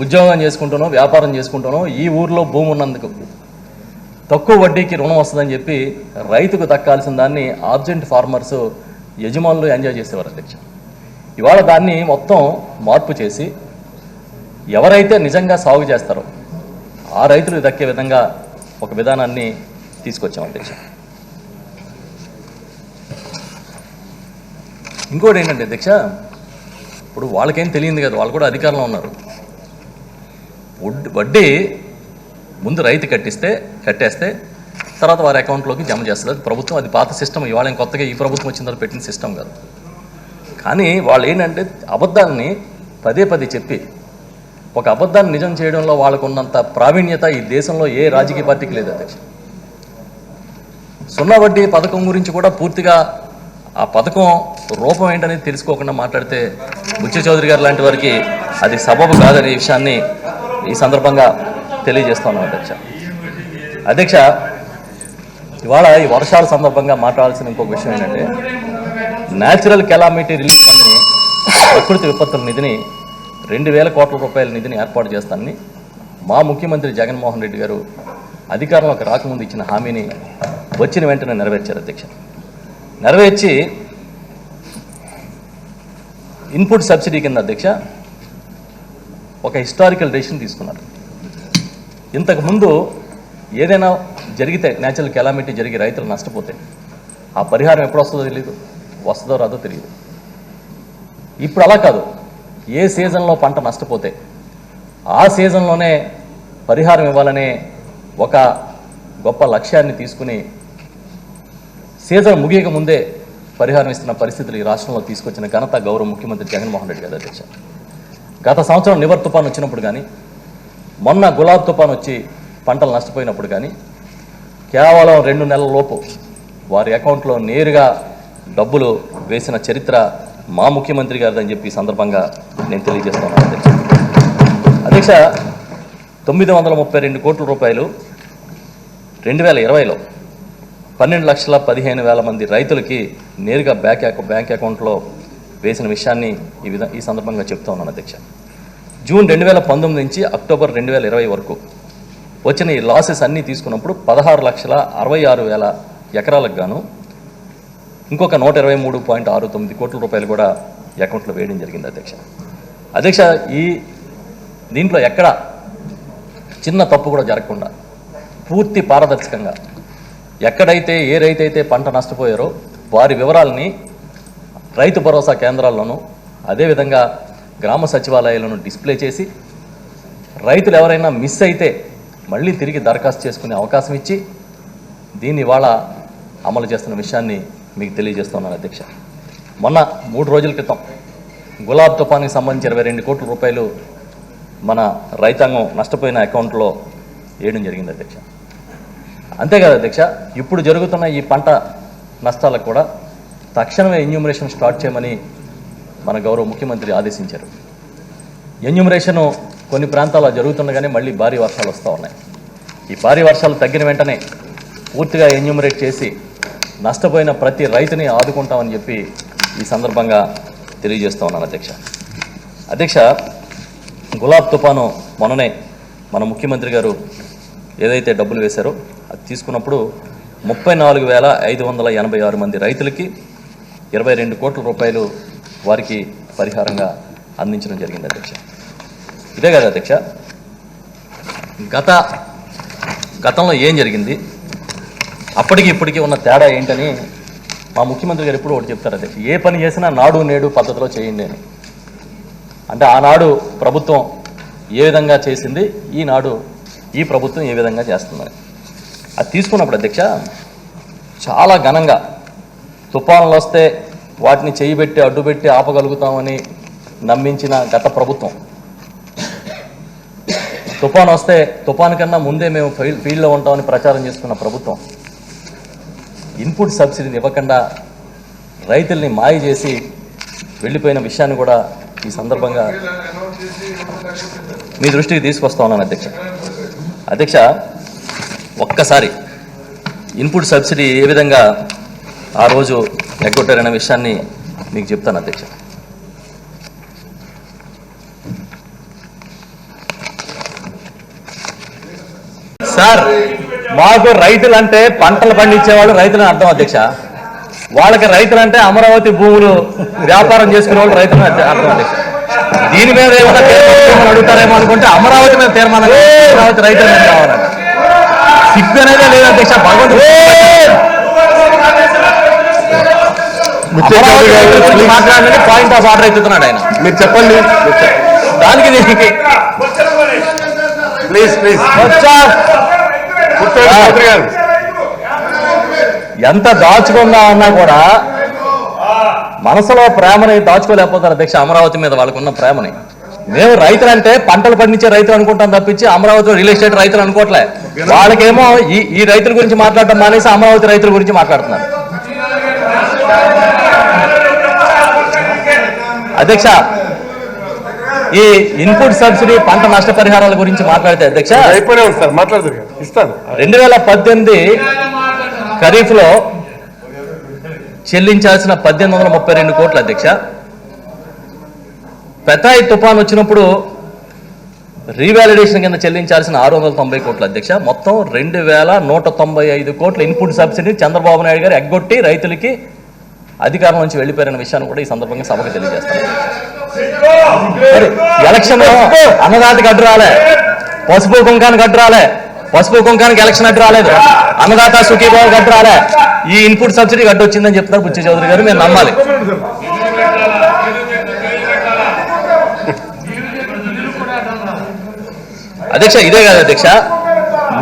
ఉద్యోగం చేసుకుంటానో వ్యాపారం చేసుకుంటానో ఈ ఊర్లో భూమి ఉన్నందుకు తక్కువ వడ్డీకి రుణం వస్తుందని చెప్పి రైతుకు దక్కాల్సిన దాన్ని ఆబ్జెంట్ ఫార్మర్స్ యజమానులు ఎంజాయ్ చేసేవారు అధ్యక్ష. ఇవాళ దాన్ని మొత్తం మార్పు చేసి ఎవరైతే నిజంగా సాగు చేస్తారో ఆ రైతులకు దక్కే విధంగా ఒక విధానాన్ని తీసుకొచ్చాం అధ్యక్ష. ఇంకోటి ఏంటంటే అధ్యక్ష, ఇప్పుడు వాళ్ళకేం తెలియదు కదా, వాళ్ళు కూడా అధికారంలో ఉన్నారు. వడ్డీ ముందు రైతు కట్టేస్తే తర్వాత వారి అకౌంట్లోకి జమ చేస్తుంది. అది ప్రభుత్వం, అది పాత సిస్టమ్. ఇవాళ కొత్తగా ఈ ప్రభుత్వం వచ్చిన తర్వాత పెట్టిన సిస్టమ్ కాదు. కానీ వాళ్ళు ఏంటంటే అబద్ధాన్ని పదే చెప్పి ఒక అబద్ధాన్ని నిజం చేయడంలో వాళ్ళకు ఉన్నంత ప్రావీణ్యత ఈ దేశంలో ఏ రాజకీయ పార్టీకి లేదు అధ్యక్ష. సున్నా వడ్డీ పథకం గురించి కూడా పూర్తిగా ఆ పథకం రూపం ఏంటనేది తెలుసుకోకుండా మాట్లాడితే బుచ్చయ్య చౌదరి గారు లాంటి వారికి అది సబబు కాదనే విషయాన్ని ఈ సందర్భంగా తెలియజేస్తున్నాం అధ్యక్ష. ఇవాళ ఈ వర్షాల సందర్భంగా మాట్లాడాల్సిన ఇంకొక విషయం ఏంటంటే, న్యాచురల్ కెలామిటీ రిలీఫ్ ఫండ్ని, ప్రకృతి విపత్తుల నిధిని, 2,000 కోట్ల రూపాయల నిధిని ఏర్పాటు చేస్తానని మా ముఖ్యమంత్రి జగన్మోహన్ రెడ్డి గారు అధికారంలోకి రాకముందు ఇచ్చిన హామీని వచ్చిన వెంటనే నెరవేర్చారు అధ్యక్ష. నెరవేర్చి ఇన్పుట్ సబ్సిడీ కింద అధ్యక్ష ఒక హిస్టారికల్ డెసిషన్ తీసుకున్నారు. ఇంతకుముందు ఏదైనా జరిగితే, న్యాచురల్ కెలామిటీ జరిగి రైతులు నష్టపోతే ఆ పరిహారం ఎప్పుడు వస్తుందో తెలియదు, వస్తుందో రాదో తెలియదు. ఇప్పుడు అలా కాదు. ఏ సీజన్లో పంట నష్టపోతే ఆ సీజన్లోనే పరిహారం ఇవ్వాలనే ఒక గొప్ప లక్ష్యాన్ని తీసుకుని సీజన్ ముగియక ముందే పరిహారం ఇస్తున్న పరిస్థితులు ఈ రాష్ట్రంలో తీసుకొచ్చిన ఘనత గౌరవ ముఖ్యమంత్రి జగన్మోహన్ రెడ్డి గారు అధ్యక్ష. గత సంవత్సరం నివర్ తుఫాన్ వచ్చినప్పుడు కానీ, మొన్న గులాబ్ తుఫాన్ వచ్చి పంటలు నష్టపోయినప్పుడు కానీ కేవలం 2 నెలల లోపు వారి అకౌంట్లో నేరుగా డబ్బులు వేసిన చరిత్ర మా ముఖ్యమంత్రి గారిదని చెప్పి ఈ సందర్భంగా నేను తెలియజేస్తున్నాను అధ్యక్ష. 932 కోట్ల రూపాయలు 2020లో 12,15,000 మంది రైతులకి నేరుగా బ్యాంక్ అకౌంట్లో వేసిన విషయాన్ని ఈ సందర్భంగా చెప్తా ఉన్నాను అధ్యక్ష. జూన్ 2019 నుంచి అక్టోబర్ 2020 వరకు వచ్చిన ఈ లాసెస్ అన్నీ తీసుకున్నప్పుడు 16,66,000 ఎకరాలకు గాను ఇంకొక 123.69 కోట్ల రూపాయలు కూడా అకౌంట్లో వేయడం జరిగింది అధ్యక్ష. ఈ దీంట్లో ఎక్కడ చిన్న తప్పు కూడా జరగకుండా పూర్తి పారదర్శకంగా ఎక్కడైతే ఏ రైతైతే పంట నష్టపోయారో వారి వివరాలని రైతు భరోసా కేంద్రాల్లోనూ అదేవిధంగా గ్రామ సచివాలయాలను డిస్ప్లే చేసి రైతులు ఎవరైనా మిస్ అయితే మళ్ళీ తిరిగి దరఖాస్తు చేసుకునే అవకాశం ఇచ్చి దీన్ని ఇవాళ అమలు చేస్తున్న విషయాన్ని మీకు తెలియజేస్తున్నాను అధ్యక్ష. మొన్న 3 రోజుల క్రితం గులాబ్ తుఫానికి సంబంధించి 22 కోట్ల రూపాయలు మన రైతాంగం నష్టపోయిన అకౌంట్లో వేయడం జరిగింది అధ్యక్ష. అంతేకాదు అధ్యక్ష, ఇప్పుడు జరుగుతున్న ఈ పంట నష్టాలకు కూడా తక్షణమే ఎన్యూమరేషన్ స్టార్ట్ చేయమని మన గౌరవ ముఖ్యమంత్రి ఆదేశించారు. ఎన్యూమరేషను కొన్ని ప్రాంతాల్లో జరుగుతుండగానే మళ్ళీ భారీ వర్షాలు వస్తూ ఉన్నాయి. ఈ భారీ వర్షాలు తగ్గిన వెంటనే పూర్తిగా ఎన్యూమరేట్ చేసి నష్టపోయిన ప్రతి రైతుని ఆదుకుంటామని చెప్పి ఈ సందర్భంగా తెలియజేస్తూ ఉన్నాను అధ్యక్ష. గులాబ్ తుఫాను మొన్ననే మన ముఖ్యమంత్రి గారు ఏదైతే డబ్బులు వేశారో అది తీసుకున్నప్పుడు 34,586 మంది రైతులకి 22 కోట్ల రూపాయలు వారికి పరిహారంగా అందించడం జరిగింది అధ్యక్ష. ఇదే కదా అధ్యక్ష, గతంలో ఏం జరిగింది, అప్పటికి ఇప్పటికీ ఉన్న తేడా ఏంటని మా ముఖ్యమంత్రి గారు ఎప్పుడు ఒకటి చెప్తారు అధ్యక్ష. ఏ పని చేసినా నాడు నేడు పద్ధతిలో చేయండి అని. అంటే ఆనాడు ప్రభుత్వం ఏ విధంగా చేసింది, ఈనాడు ఈ ప్రభుత్వం ఏ విధంగా చేస్తుంది అది తీసుకున్నప్పుడు అధ్యక్ష చాలా ఘనంగా తుఫానులు వస్తే వాటిని చేయబెట్టి అడ్డుపెట్టి ఆపగలుగుతామని నమ్మించిన గత ప్రభుత్వం, తుఫాను వస్తే తుఫాను కన్నా ముందే మేము ఫీల్డ్లో ఉంటామని ప్రచారం చేసుకున్న ప్రభుత్వం ఇన్పుట్ సబ్సిడీని ఇవ్వకుండా రైతుల్ని మాయ చేసి వెళ్ళిపోయిన విషయాన్ని కూడా ఈ సందర్భంగా మీ దృష్టికి తీసుకొస్తా ఉన్నాను అధ్యక్ష. ఒక్కసారి ఇన్పుట్ సబ్సిడీ ఏ విధంగా ఆ రోజు ఎగ్గొట్టారనే విషయాన్ని మీకు చెప్తాను అధ్యక్ష. సార్, మాకు రైతులు అంటే పంటలు పండించేవాళ్ళు రైతులని అర్థం అధ్యక్ష. వాళ్ళకి రైతులు అంటే అమరావతి భూములు వ్యాపారం చేసుకునే వాళ్ళు రైతులని అర్థం అధ్యక్ష. దీని మీద ఏమైనా తీర్మానం అడుగుతారేమో అనుకుంటే అమరావతి మీద తీర్మానం, అమరావతి రైతుల మీద కావాలండి. సిగ్గు అనేదే లేదు అధ్యక్ష. భగవంతుడు మాట్లాడాలని పాయింట్ ఆఫ్ ఆర్డర్ ఎత్తుతున్నాడు ఆయన. మీరు చెప్పండి దానికి దీనికి ప్లీజ్ ఎంత దాచుకుందా అన్నా కూడా మనసులో ప్రేమని దాచుకోలేకపోతారు అధ్యక్ష. అమరావతి మీద వాళ్ళకున్న ప్రేమని. మేము రైతులంటే పంటలు పండించే రైతులు అనుకుంటాం తప్పించి అమరావతిలో రియల్ ఎస్టేట్ రైతులు అనుకోవట్లే. వాళ్ళకేమో ఈ రైతుల గురించి మాట్లాడటం మానేసి అమరావతి రైతుల గురించి మాట్లాడుతున్నారు అధ్యక్ష. ఈ ఇన్పుట్ సబ్సిడీ పంట నష్టపరిహారాల గురించి మాట్లాడితే అధ్యక్ష 2018 ఖరీఫ్ లో చెల్లించాల్సిన 1832 కోట్ల అధ్యక్ష. పెథాయ్ తుఫాన్ వచ్చినప్పుడు రీవాలిడేషన్ కింద చెల్లించాల్సిన 690 కోట్ల అధ్యక్ష. మొత్తం 2,195 కోట్ల ఇన్పుట్ సబ్సిడీ చంద్రబాబు నాయుడు గారు ఎగ్గొట్టి రైతులకి అధికారం నుంచి వెళ్ళిపోయిన విషయాన్ని కూడా ఈ సందర్భంగా సభకు తెలియజేస్తారు. ఎలక్షన్ అన్నదాతకి అడ్డు రాలే, పసుపు కుంకానికి అడ్డు రాలే, పసుపు కుంకానికి ఎలక్షన్ అడ్డు రాలేదు, అన్నదాత సుఖీభావుకి అడ్డు రాలే, ఈ ఇన్పుట్ సబ్సిడీకి అడ్డు వచ్చిందని చెప్తున్నారు బుచ్చి చౌదరి గారు. మీరు నమ్మాలి అధ్యక్ష. ఇదే కాదు అధ్యక్ష,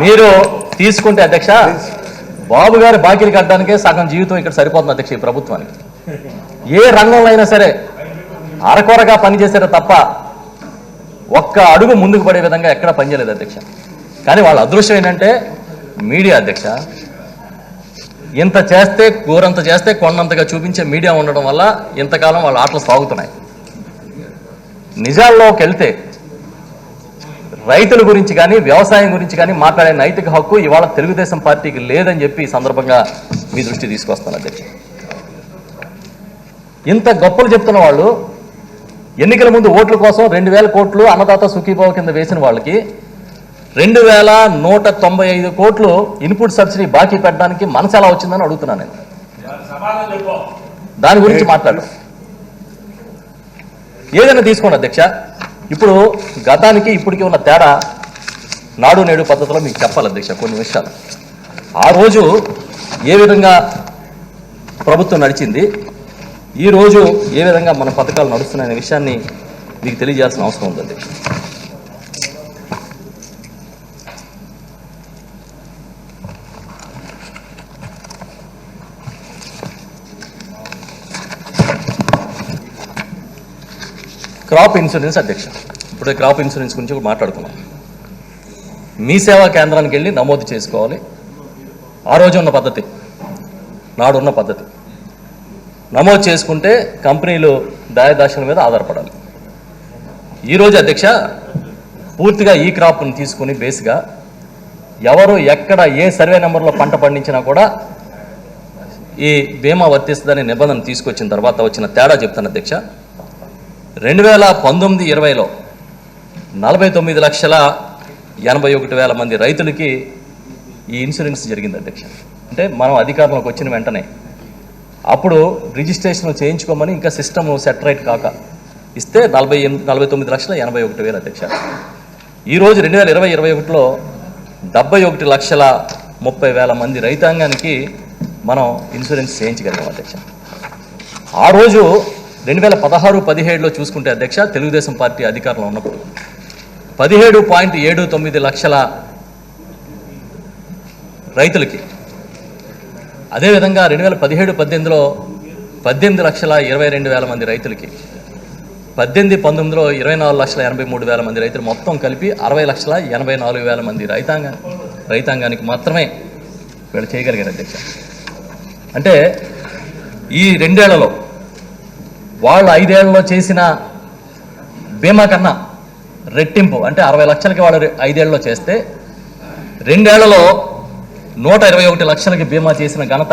మీరు తీసుకుంటే అధ్యక్ష బాబు గారి బాకీలు కట్టడానికే సగం జీవితం ఇక్కడ సరిపోతుంది అధ్యక్ష. ఈ ప్రభుత్వానికి ఏ రంగంలో అయినా సరే అరకొరగా పనిచేసారో తప్ప ఒక్క అడుగు ముందుకు పడే విధంగా ఎక్కడ పనిచేయలేదు అధ్యక్ష. కానీ వాళ్ళ అదృష్టం ఏంటంటే మీడియా అధ్యక్ష. ఇంత చేస్తే గోరంత చేస్తే కొండంతగా చూపించే మీడియా ఉండడం వల్ల ఇంతకాలం వాళ్ళ ఆటలు సాగుతున్నాయి. నిజాల్లోకి వెళ్తే రైతుల గురించి కానీ వ్యవసాయం గురించి కానీ మాట్లాడే నైతిక హక్కు ఇవాళ తెలుగుదేశం పార్టీకి లేదని చెప్పి ఈ సందర్భంగా మీ దృష్టి తీసుకొస్తాను అధ్యక్ష. ఇంత గొప్పలు చెప్తున్న వాళ్ళు ఎన్నికల ముందు ఓట్ల కోసం 2,000 కోట్లు అన్నదాత సుఖీభావ కింద వేసిన వాళ్ళకి 2195 కోట్లు ఇన్పుట్ సబ్సిడీ బాకీ పెట్టడానికి మనసు ఎలా వచ్చిందని అడుగుతున్నాను నేను. దాని గురించి మాట్లాడు. ఏదైనా తీసుకోండి అధ్యక్ష. ఇప్పుడు గతానికి ఇప్పటికీ ఉన్న తేడా నాడు నేడు పద్ధతిలో మీకు చెప్పాలి అధ్యక్ష కొన్ని విషయాలు. ఆ రోజు ఏ విధంగా ప్రభుత్వం నడిచింది, ఈరోజు ఏ విధంగా మన పథకాలు నడుస్తున్నాయనే విషయాన్ని మీకు తెలియజేయాల్సిన అవసరం ఉంది అధ్యక్ష. క్రాప్ ఇన్సూరెన్స్ అధ్యక్ష, ఇప్పుడే క్రాప్ ఇన్సూరెన్స్ గురించి కూడా మాట్లాడుకున్నాం. మీ సేవా కేంద్రానికి వెళ్ళి నమోదు చేసుకోవాలి. ఆ రోజు ఉన్న పద్ధతి, నాడు ఉన్న పద్ధతి. నమోదు చేసుకుంటే కంపెనీలు దయాదాక్షల మీద ఆధారపడాలి. ఈరోజు అధ్యక్ష పూర్తిగా ఈ క్రాప్ని తీసుకుని బేస్గా ఎవరు ఎక్కడ ఏ సర్వే నెంబర్లో పంట పండించినా కూడా ఈ బీమా వర్తిస్తుందనే నిబంధన తీసుకొచ్చిన తర్వాత వచ్చిన తేడా చెప్తాను అధ్యక్ష. 2019-20లో 49,81,000 మంది రైతులకి ఈ ఇన్సూరెన్స్ జరిగింది అధ్యక్ష. అంటే మనం అధికారంలోకి వచ్చిన వెంటనే అప్పుడు రిజిస్ట్రేషన్ చేయించుకోమని ఇంకా సిస్టమ్ సెటరైట్ కాక ఇస్తే 49,81,000 అధ్యక్ష. ఈరోజు 2020-21లో 71,30,000 మంది రైతాంగానికి మనం ఇన్సూరెన్స్ చేయించగలిగాం అధ్యక్ష. ఆ రోజు 2016-17లో చూసుకుంటే అధ్యక్ష తెలుగుదేశం పార్టీ అధికారంలో ఉన్నప్పుడు 17.79 లక్షల రైతులకి, అదేవిధంగా 2017-18లో 18,22,000 మంది రైతులకి, 18-19లో 24,83,000 మంది రైతులు, మొత్తం కలిపి 60,84,000 మంది రైతాంగానికి మాత్రమే వీళ్ళు చేయగలిగారు అధ్యక్ష. అంటే ఈ 2 ఏళ్లలో వాళ్ళు 5 ఏళ్లలో చేసిన బీమా కన్నా రెట్టింపు, అంటే 60 లక్షలకి వాళ్ళు 5 ఏళ్లలో చేస్తే 2 ఏళ్లలో 121 లక్షలకి బీమా చేసిన ఘనత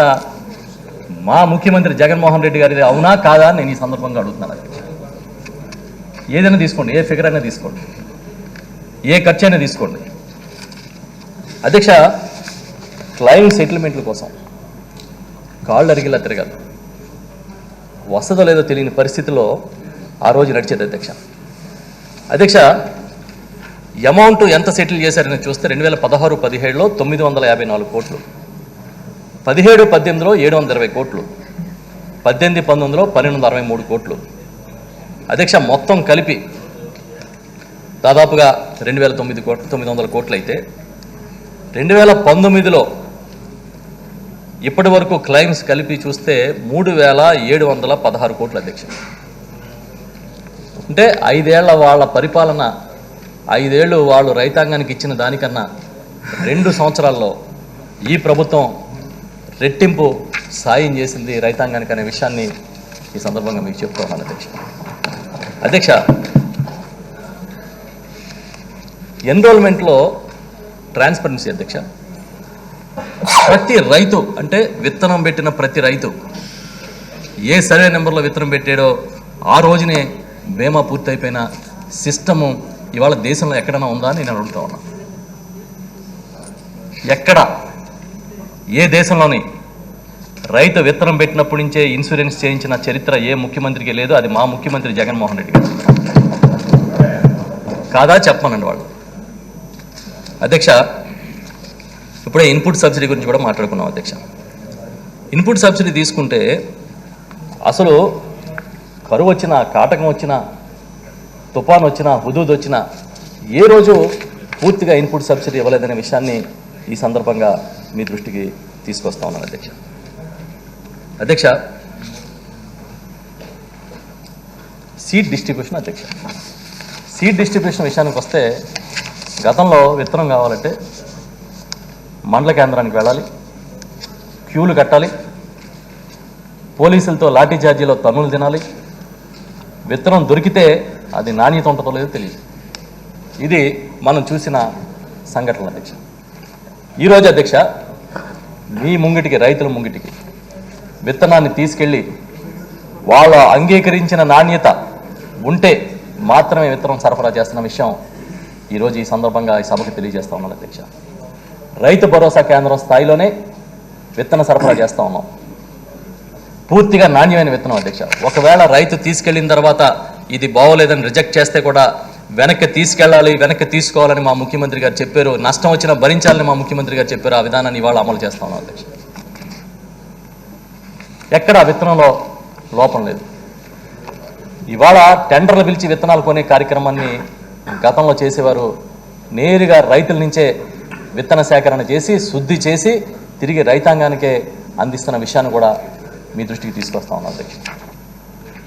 మా ముఖ్యమంత్రి జగన్మోహన్ రెడ్డి గారిది. అవునా కాదా నేను ఈ సందర్భంగా అడుగుతున్నాను అధ్యక్ష. ఏదైనా తీసుకోండి, ఏ ఫిగర్ అయినా తీసుకోండి, ఏ ఖర్చు అయినా తీసుకోండి అధ్యక్ష. క్లైమ్ సెటిల్మెంట్ల కోసం కాళ్ళు అరిగిలా తిరగాలి. వస్తుందో లేదో తెలియని పరిస్థితిలో ఆ రోజు నడిచేది అధ్యక్ష. అధ్యక్ష అమౌంట్ ఎంత సెటిల్ చేశారని చూస్తే 2016-17లో 954 కోట్లు, 17-18లో 720 కోట్లు, 18-19లో 1263 కోట్లు అధ్యక్ష. మొత్తం కలిపి దాదాపుగా 2,900 కోట్లు అయితే 2019లో ఇప్పటి వరకు క్లైమ్స్ కలిపి చూస్తే 3,716 కోట్లు అధ్యక్ష. అంటే 5 ఏళ్ల వాళ్ళ పరిపాలన, 5 ఏళ్ళు వాళ్ళు రైతాంగానికి ఇచ్చిన దానికన్నా 2 సంవత్సరాల్లో ఈ ప్రభుత్వం రెట్టింపు సాయం చేసింది రైతాంగానికి అనే విషయాన్ని ఈ సందర్భంగా మీకు చెప్తా ఉన్నాను అధ్యక్ష. అధ్యక్ష ఎన్రోల్మెంట్లో ట్రాన్స్పరెన్సీ అధ్యక్ష. ప్రతి రైతు, అంటే విత్తనం పెట్టిన ప్రతి రైతు ఏ సర్వే నెంబర్లో విత్తనం పెట్టాడో ఆ రోజునే బీమా పూర్తయిపోయిన సిస్టము ఇవాళ దేశంలో ఎక్కడైనా ఉందా అని నేను అడుగుతా ఉన్నా. ఎక్కడ, ఏ దేశంలోని రైతు విత్తనం పెట్టినప్పటి నుంచే ఇన్సూరెన్స్ చేయించిన చరిత్ర ఏ ముఖ్యమంత్రికి లేదు. అది మా ముఖ్యమంత్రి జగన్మోహన్ రెడ్డి గారు. కాదా చెప్పమనండి వాళ్ళు. అధ్యక్ష ఇప్పుడే ఇన్పుట్ సబ్సిడీ గురించి కూడా మాట్లాడుకున్నాం అధ్యక్ష. ఇన్పుట్ సబ్సిడీ తీసుకుంటే అసలు కరువు వచ్చినా, కాటకం వచ్చినా, తుఫాన్ వచ్చినా, హుదూద్ వచ్చినా ఏ రోజు పూర్తిగా ఇన్పుట్ సబ్సిడీ ఇవ్వలేదనే విషయాన్ని ఈ సందర్భంగా మీ దృష్టికి తీసుకొస్తా ఉన్నాను అధ్యక్ష. అధ్యక్ష సీడ్ డిస్ట్రిబ్యూషన్ అధ్యక్ష. సీడ్ డిస్ట్రిబ్యూషన్ విషయానికి వస్తే గతంలో విత్తనం కావాలంటే మండల కేంద్రానికి వెళ్ళాలి, క్యూలు కట్టాలి, పోలీసులతో లాఠీ చార్జీలో తన్నులు తినాలి, విత్తనం దొరికితే అది నాణ్యత ఉంటుందో లేదో తెలియదు. ఇది మనం చూసిన సంఘటనలు అధ్యక్ష. ఈరోజు అధ్యక్ష మీ ముంగిటికి, రైతుల ముంగిటికి విత్తనాన్ని తీసుకెళ్ళి వాళ్ళ అంగీకరించిన నాణ్యత ఉంటే మాత్రమే విత్తనం సరఫరా చేస్తున్న విషయం ఈరోజు ఈ సందర్భంగా ఈ సభకు తెలియజేస్తా ఉన్నాను అధ్యక్ష. రైతు భరోసా కేంద్రం స్థాయిలోనే విత్తన సరఫరా చేస్తూ ఉన్నాం. పూర్తిగా నాణ్యమైన విత్తనం అధ్యక్ష. ఒకవేళ రైతు తీసుకెళ్లిన తర్వాత ఇది బాగోలేదని రిజెక్ట్ చేస్తే కూడా వెనక్కి తీసుకెళ్ళాలి, వెనక్కి తీసుకోవాలని మా ముఖ్యమంత్రి గారు చెప్పారు. నష్టం వచ్చినా భరించాలని మా ముఖ్యమంత్రి గారు చెప్పారు. ఆ విధానాన్ని ఇవాళ అమలు చేస్తా ఉన్నాం అధ్యక్ష. ఎక్కడ విత్తనంలో లోపం లేదు. ఇవాళ టెండర్లు పిలిచి విత్తనాలు కొనే కార్యక్రమాన్ని గతంలో చేసేవారు. నేరుగా రైతుల నుంచే విత్తన సేకరణ చేసి శుద్ధి చేసి తిరిగి రైతాంగానికే అందిస్తున్న విషయాన్ని కూడా మీ దృష్టికి తీసుకొస్తా ఉన్నాం అధ్యక్ష.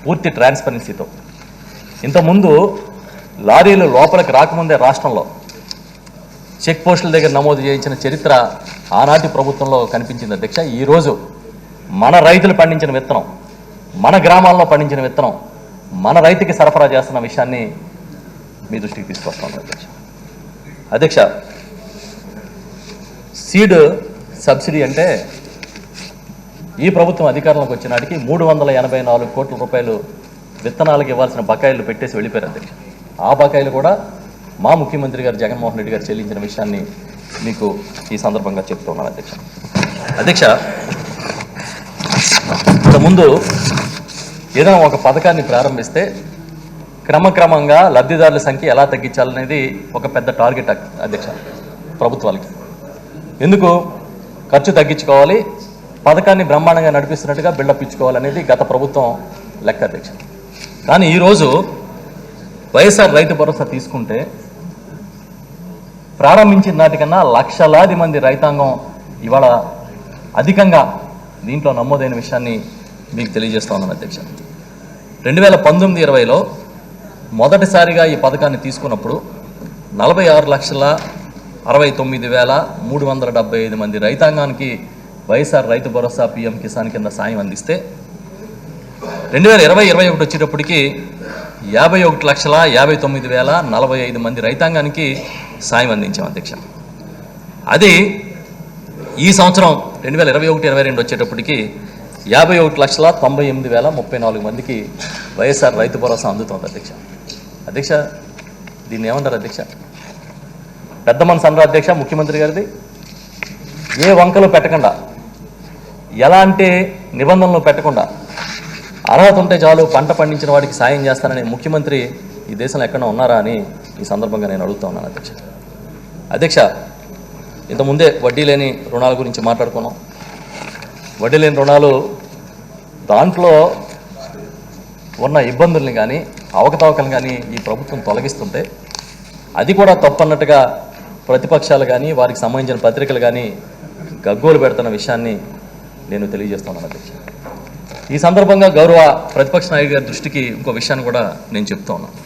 పూర్తి ట్రాన్స్పరెన్సీతో. ఇంతకుముందు లారీలు లోపలికి రాకముందే రాష్ట్రంలో చెక్ పోస్టుల దగ్గర నమోదు చేయించిన చరిత్ర ఆనాటి ప్రభుత్వంలో కనిపించింది అధ్యక్ష. ఈరోజు మన రైతులు పండించిన విత్తనం, మన గ్రామాల్లో పండించిన విత్తనం మన రైతుకి సరఫరా చేస్తున్న విషయాన్ని మీ దృష్టికి తీసుకొస్తాను అధ్యక్ష. అధ్యక్ష, సీడ్ సబ్సిడీ అంటే ఈ ప్రభుత్వం అధికారంలోకి వచ్చిన నాటికి 384 కోట్ల రూపాయలు విత్తనాలకు ఇవ్వాల్సిన బకాయిలు పెట్టేసి వెళ్ళిపోయారు అధ్యక్ష. ఆ బకాయిలు కూడా మా ముఖ్యమంత్రి గారు జగన్మోహన్ రెడ్డి గారు చెల్లించిన విషయాన్ని మీకు ఈ సందర్భంగా చెప్తున్నాను అధ్యక్ష. అధ్యక్ష, ఇంతకుముందు ఏదైనా ఒక పథకాన్ని ప్రారంభిస్తే క్రమక్రమంగా లబ్ధిదారుల సంఖ్య ఎలా తగ్గించాలనేది ఒక పెద్ద టార్గెట్ అధ్యక్ష ప్రభుత్వాలకి. ఎందుకు? ఖర్చు తగ్గించుకోవాలి, పథకాన్ని బ్రహ్మాండంగా నడిపిస్తున్నట్టుగా బిల్డప్ ఇచ్చుకోవాలనేది గత ప్రభుత్వం లెక్క అధ్యక్ష. కానీ ఈరోజు వైఎస్ఆర్ రైతు భరోసా తీసుకుంటే ప్రారంభించిన నాటికన్నా లక్షలాది మంది రైతాంగం ఇవాళ అధికంగా దీంట్లో నమోదైన విషయాన్ని మీకు తెలియజేస్తా ఉన్నాను అధ్యక్ష. 2019-20లో మొదటిసారిగా ఈ పథకాన్ని తీసుకున్నప్పుడు 46,69,375 మంది రైతాంగానికి వైఎస్ఆర్ రైతు భరోసా పిఎం కిసాన్ కింద సాయం అందిస్తే 2020-21 వచ్చేటప్పటికి 51,59,045 మంది రైతాంగానికి సాయం అందించాం అధ్యక్ష. అది ఈ సంవత్సరం 2021-22 వచ్చేటప్పటికి 51,98,034 మందికి వైఎస్ఆర్ రైతు భరోసా అందుతోంది అధ్యక్ష. అధ్యక్ష, దీన్ని ఏమంటారు అధ్యక్ష? పెద్ద మనసు అన్నారు అధ్యక్ష ముఖ్యమంత్రి గారిది. ఏ వంకలు పెట్టకుండా, ఎలాంటి నిబంధనలు పెట్టకుండా అర్హత ఉంటే చాలు పంట పండించిన వాడికి సాయం చేస్తాననే ముఖ్యమంత్రి ఈ దేశంలో ఎక్కడో ఉన్నారా అని ఈ సందర్భంగా నేను అడుగుతా ఉన్నాను అధ్యక్ష. అధ్యక్ష, ఇంతకుముందే వడ్డీ లేని రుణాల గురించి మాట్లాడుకున్నాం. వడ్డీ లేని రుణాలు దాంట్లో ఉన్న ఇబ్బందుల్ని కానీ అవకతవకలు కానీ ఈ ప్రభుత్వం తొలగిస్తుంటే అది కూడా తప్పన్నట్టుగా ప్రతిపక్షాలు కానీ వారికి సంబంధించిన పత్రికలు కానీ గగ్గోలు పెడుతున్న విషయాన్ని నేను తెలియజేస్తున్నాను అధ్యక్ష. ఈ సందర్భంగా గౌరవ ప్రతిపక్ష నాయకుడి గారి దృష్టికి ఇంకో విషయాన్ని కూడా నేను చెప్తా ఉన్నాను.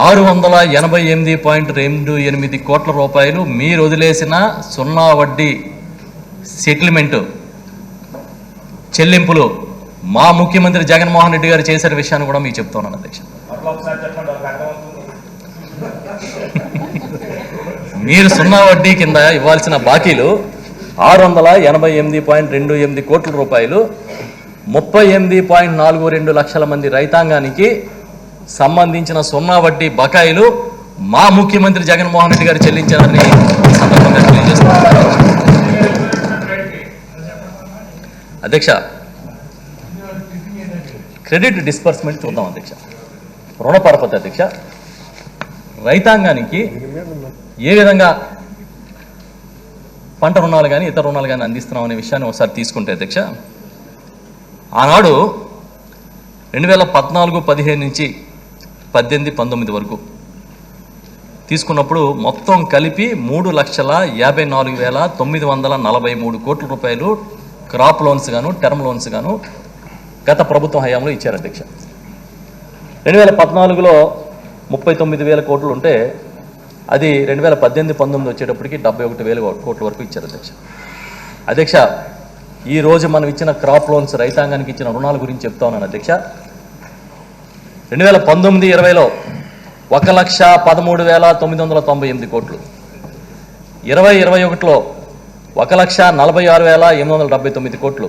688.28 కోట్ల రూపాయలు మీరు వదిలేసిన సున్నా వడ్డీ సెటిల్మెంటు చెల్లింపులు మా ముఖ్యమంత్రి జగన్మోహన్ రెడ్డి గారు చేసిన విషయాన్ని కూడా మీకు చెప్తా ఉన్నాను అధ్యక్ష. మీరు సున్నా వడ్డీ కింద ఇవ్వాల్సిన బాకీలు 688.28 కోట్ల రూపాయలు 38.42 లక్షల మంది రైతాంగానికి సంబంధించిన సున్నా వడ్డీ బకాయిలు మా ముఖ్యమంత్రి జగన్మోహన్ రెడ్డి గారు చెల్లించారని ఈ సందర్భంగా తెలియజేస్తున్నారు అధ్యక్ష. క్రెడిట్ డిస్బర్స్మెంట్ చూద్దాం అధ్యక్ష. రుణ పరపతి అధ్యక్ష, రైతాంగానికి ఏ విధంగా పంట రుణాలు కానీ ఇతర రుణాలు కానీ అందిస్తున్నాం అనే విషయాన్ని ఒకసారి తీసుకుంటే అధ్యక్ష, ఆనాడు 2014-15 నుంచి 18-19 వరకు తీసుకున్నప్పుడు మొత్తం కలిపి 3,54,943 కోట్ల రూపాయలు క్రాప్ లోన్స్ గాను టర్మ్ లోన్స్ గాను గత ప్రభుత్వం హయాంలో ఇచ్చారు అధ్యక్ష. 2014లో 39,000 కోట్లు ఉంటే అది 2018-19 వచ్చేటప్పటికి 71,000 కోట్ల వరకు ఇచ్చారు అధ్యక్ష. అధ్యక్ష, ఈరోజు మనం ఇచ్చిన క్రాప్ లోన్స్ రైతాంగానికి ఇచ్చిన రుణాల గురించి చెప్తా ఉన్నాను అధ్యక్ష. 2019-20లో 1,13,998 కోట్లు, 2021లో 1,46,879 కోట్లు,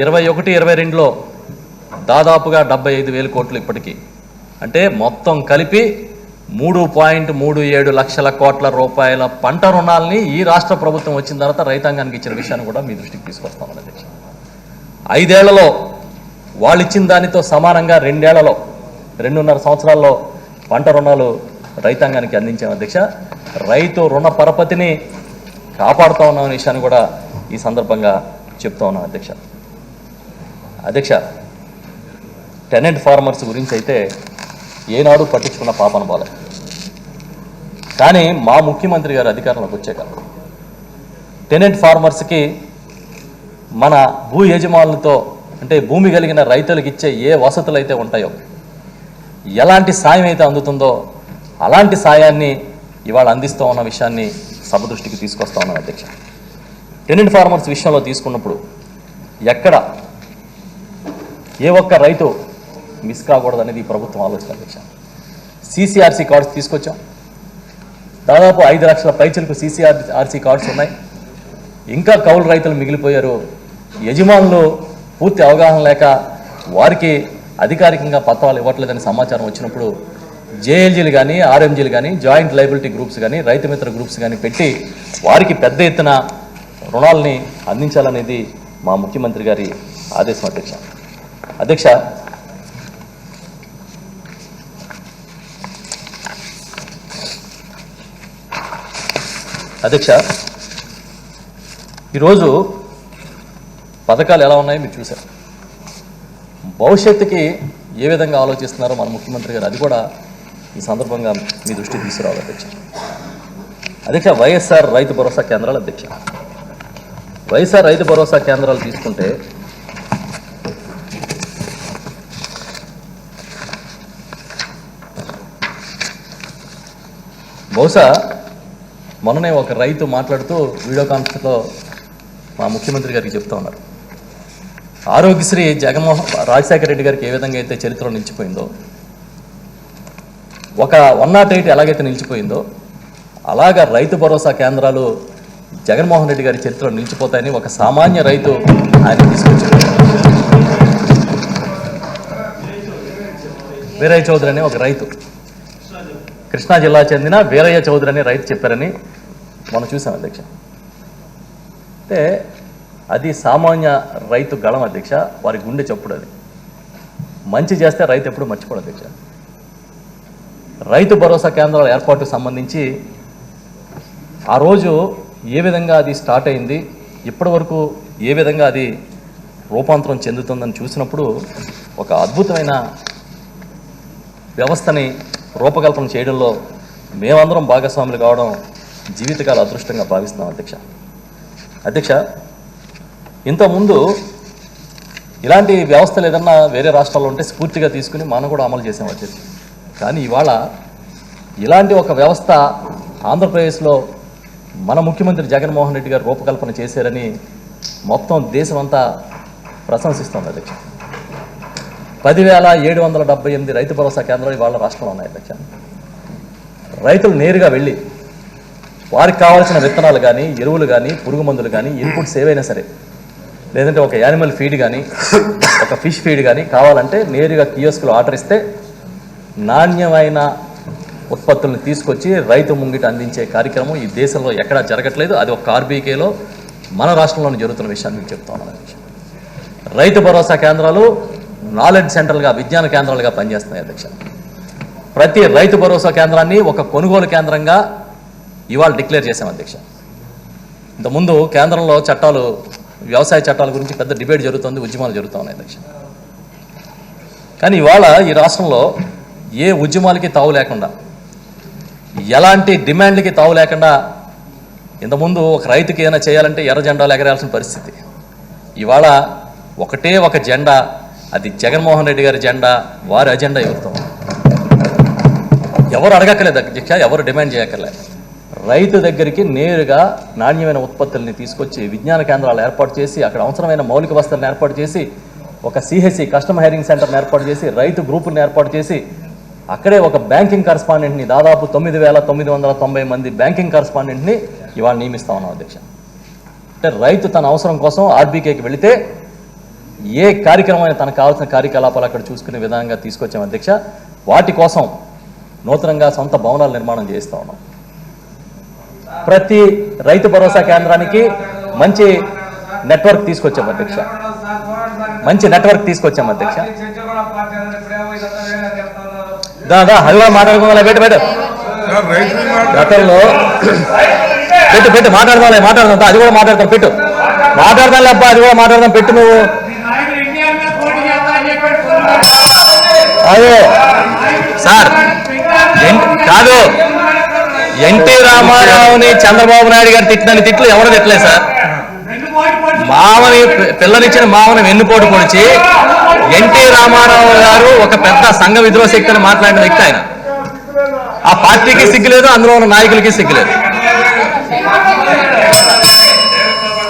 21-22లో దాదాపుగా 75,000 కోట్లు ఇప్పటికీ. అంటే మొత్తం కలిపి 3.37 లక్షల కోట్ల రూపాయల పంట రుణాలని ఈ రాష్ట్ర ప్రభుత్వం వచ్చిన తర్వాత రైతాంగానికి ఇచ్చిన విషయాన్ని కూడా మీ దృష్టికి తీసుకొస్తామని అధ్యక్ష. 5 ఏళ్లలో వాళ్ళు ఇచ్చిన దానితో సమానంగా 2 ఏళ్లలో 2.5 సంవత్సరాల్లో పంట రుణాలు రైతాంగానికి అందించాం అధ్యక్ష. రైతు రుణ పరపతిని కాపాడుతూ ఉన్నాం విషయాన్ని కూడా ఈ సందర్భంగా చెప్తా ఉన్నాం అధ్యక్ష. అధ్యక్ష, టెనెంట్ ఫార్మర్స్ గురించి అయితే ఏనాడు పట్టించుకున్న పాపన బాలే. కానీ మా ముఖ్యమంత్రి గారు అధికారంలోకి వచ్చాక టెనెంట్ ఫార్మర్స్కి మన భూ యజమానులతో అంటే భూమి కలిగిన రైతులకు ఇచ్చే ఏ వసతులు అయితే ఉంటాయో, ఎలాంటి సాయం అయితే అందుతుందో అలాంటి సాయాన్ని ఇవాళ అందిస్తూ ఉన్న విషయాన్ని సభ దృష్టికి తీసుకొస్తా ఉన్నాను అధ్యక్ష. టెనెంట్ ఫార్మర్స్ విషయంలో తీసుకున్నప్పుడు ఎక్కడ ఏ ఒక్క రైతు మిస్ కాకూడదు అనేది ఈ ప్రభుత్వం ఆలోచన అధ్యక్ష. CCRC కార్డ్స్ తీసుకొచ్చాం. దాదాపు 5 లక్షల పైచలకు CCRC కార్డ్స్ ఉన్నాయి. ఇంకా కౌలు రైతులు మిగిలిపోయారు. యజమానులు పూర్తి అవగాహన లేక వారికి అధికారికంగా పత్రాలు ఇవ్వట్లేదని సమాచారం వచ్చినప్పుడు JLGలు కానీ RMGలు కానీ జాయింట్ లయబిలిటీ గ్రూప్స్ కానీ రైతు మిత్ర గ్రూప్స్ కానీ పెట్టి వారికి పెద్ద ఎత్తున రుణాలని అందించాలనేది మా ముఖ్యమంత్రి గారి ఆదేశం అధ్యక్ష. అధ్యక్ష, ఈరోజు పథకాలు ఎలా ఉన్నాయో మీరు చూశారు. భవిష్యత్తుకి ఏ విధంగా ఆలోచిస్తున్నారో మన ముఖ్యమంత్రి గారు అది కూడా ఈ సందర్భంగా మీ దృష్టికి తీసుకురావాలి అధ్యక్ష. అధ్యక్ష, వైఎస్ఆర్ రైతు భరోసా కేంద్రాలు అధ్యక్ష. వైఎస్ఆర్ రైతు భరోసా కేంద్రాలు తీసుకుంటే బహుశా మొన్ననే ఒక రైతు మాట్లాడుతూ వీడియో కాన్ఫరెన్స్లో మా ముఖ్యమంత్రి గారికి చెప్తా ఉన్నారు, ఆరోగ్యశ్రీ రాజశేఖర రెడ్డి గారికి ఏ విధంగా అయితే చరిత్రలో నిలిచిపోయిందో, ఒక 108 ఎలాగైతే నిలిచిపోయిందో అలాగా రైతు భరోసా కేంద్రాలు జగన్మోహన్ రెడ్డి గారి చరిత్రలో నిలిచిపోతాయని ఒక సామాన్య రైతు ఆయన తీసుకొచ్చారు. వీరయ్య చౌదరి అనే ఒక రైతు, కృష్ణా జిల్లా చెందిన వీరయ్య చౌదరి అనే రైతు చెప్పారని మనం చూసాం అధ్యక్ష. అంటే అది సామాన్య రైతు గళం అధ్యక్ష, వారి గుండె చప్పుడు. అది మంచి చేస్తే రైతు ఎప్పుడు మర్చిపోడు అధ్యక్ష. రైతు భరోసా కేంద్రాల ఏర్పాటుకు సంబంధించి ఆ రోజు ఏ విధంగా అది స్టార్ట్ అయింది, ఇప్పటి వరకు ఏ విధంగా అది రూపాంతరం చెందుతుందని చూసినప్పుడు ఒక అద్భుతమైన వ్యవస్థని రూపకల్పన చేయడంలో మేమందరం భాగస్వాములు కావడం జీవితకాల అదృష్టంగా భావిస్తున్నాం అధ్యక్ష. అధ్యక్ష, ఇంతకుముందు ఇలాంటి వ్యవస్థలు ఏదన్నా వేరే రాష్ట్రాల్లో ఉంటే స్ఫూర్తిగా తీసుకుని మనం కూడా అమలు చేసాం అధ్యక్ష. కానీ ఇవాళ ఇలాంటి ఒక వ్యవస్థ ఆంధ్రప్రదేశ్లో మన ముఖ్యమంత్రి జగన్మోహన్ రెడ్డి గారు రూపకల్పన చేశారని మొత్తం దేశమంతా ప్రశంసిస్తోంది అధ్యక్ష. 10,778 రైతు భరోసా కేంద్రాలు ఇవాళ రాష్ట్రంలో ఉన్నాయి అధ్యక్ష. రైతులు నేరుగా వెళ్ళి వారికి కావాల్సిన విత్తనాలు కానీ ఎరువులు కానీ పురుగు మందులు కానీ ఇన్పుట్స్ ఏవైనా సరే, లేదంటే ఒక యానిమల్ ఫీడ్ కానీ ఒక ఫిష్ ఫీడ్ కానీ కావాలంటే నేరుగా కియోస్కులు ఆర్డర్ ఇస్తే నాణ్యమైన ఉత్పత్తులను తీసుకొచ్చి రైతు ముంగిట అందించే కార్యక్రమం ఈ దేశంలో ఎక్కడా జరగట్లేదు. అది ఒక RBKలో మన రాష్ట్రంలోనే జరుగుతున్న విషయాన్ని మీకు చెప్తా ఉన్నాను అధ్యక్ష. రైతు భరోసా కేంద్రాలు నాలెడ్జ్ సెంటర్లుగా, విజ్ఞాన కేంద్రాలుగా పనిచేస్తున్నాయి అధ్యక్ష. ప్రతి రైతు భరోసా కేంద్రాన్ని ఒక కొనుగోలు కేంద్రంగా ఇవాళ డిక్లేర్ చేశాం అధ్యక్ష. ఇంతకుముందు కేంద్రంలో చట్టాలు, వ్యవసాయ చట్టాల గురించి పెద్ద డిబేట్ జరుగుతుంది, ఉద్యమాలు జరుగుతూ ఉన్నాయి అధ్యక్ష. కానీ ఇవాళ ఈ రాష్ట్రంలో ఏ ఉద్యమాలకి తావు లేకుండా, ఎలాంటి డిమాండ్లకి తావు లేకుండా, ఇంతకుముందు ఒక రైతుకి ఏమైనా చేయాలంటే ఎర్ర జెండాలు ఎగరాల్సిన పరిస్థితి. ఇవాళ ఒకటే ఒక జెండా, అది జగన్మోహన్ రెడ్డి గారి జెండా, వారి అజెండా ఎగురుతాం. ఎవరు అడగక్కర్లేదు అధ్యక్ష, ఎవరు డిమాండ్ చేయక్కర్లేదు. రైతు దగ్గరికి నేరుగా నాణ్యమైన ఉత్పత్తుల్ని తీసుకొచ్చి విజ్ఞాన కేంద్రాలు ఏర్పాటు చేసి అక్కడ అవసరమైన మౌలిక వసతులను ఏర్పాటు చేసి ఒక CHC కస్టమర్ హైరింగ్ సెంటర్ని ఏర్పాటు చేసి రైతు గ్రూపులను ఏర్పాటు చేసి అక్కడే ఒక బ్యాంకింగ్ కరస్పాండెంట్ని దాదాపు 9,990 మంది బ్యాంకింగ్ కరస్పాండెంట్ని ఇవాళ నియమిస్తా ఉన్నాం అధ్యక్ష. అంటే రైతు తన అవసరం కోసం RBKకి వెళితే ఏ కార్యక్రమం అయినా తనకు కావాల్సిన కార్యకలాపాలు అక్కడ చూసుకునే విధంగా తీసుకొచ్చాం అధ్యక్ష. వాటి కోసం నూతనంగా సొంత భవనాల నిర్మాణం చేస్తూ ఉన్నాం. ప్రతి రైతు భరోసా కేంద్రానికి మంచి నెట్వర్క్ తీసుకొచ్చాం అధ్యక్ష. మంచి నెట్వర్క్ తీసుకొచ్చాం అధ్యక్ష. దాదా హల్వా మాట్లాడుకోవాలి. పెట్టు గతంలో పెట్టు మాట్లాడదాం. అది కూడా మాట్లాడతాం. పెట్టు మాట్లాడదాం అబ్బా, అది కూడా మాట్లాడదాం. పెట్టు నువ్వు. అదే సార్ కాదు, ఎన్టీ రామారావుని చంద్రబాబు నాయుడు గారు తిట్టిన తిట్లు ఎవరు తిట్టలేదు సార్. మామని పిల్లనిచ్చిన మామని వెన్నుపోటు పొడిచి ఎన్టీ రామారావు గారు ఒక పెద్ద సంఘ విద్రోహ శక్తిని మాట్లాడిన వ్యక్తి ఆయన. ఆ పార్టీకి సిగ్గులేదు, అందులో ఉన్న నాయకులకి సిగ్గులేదు.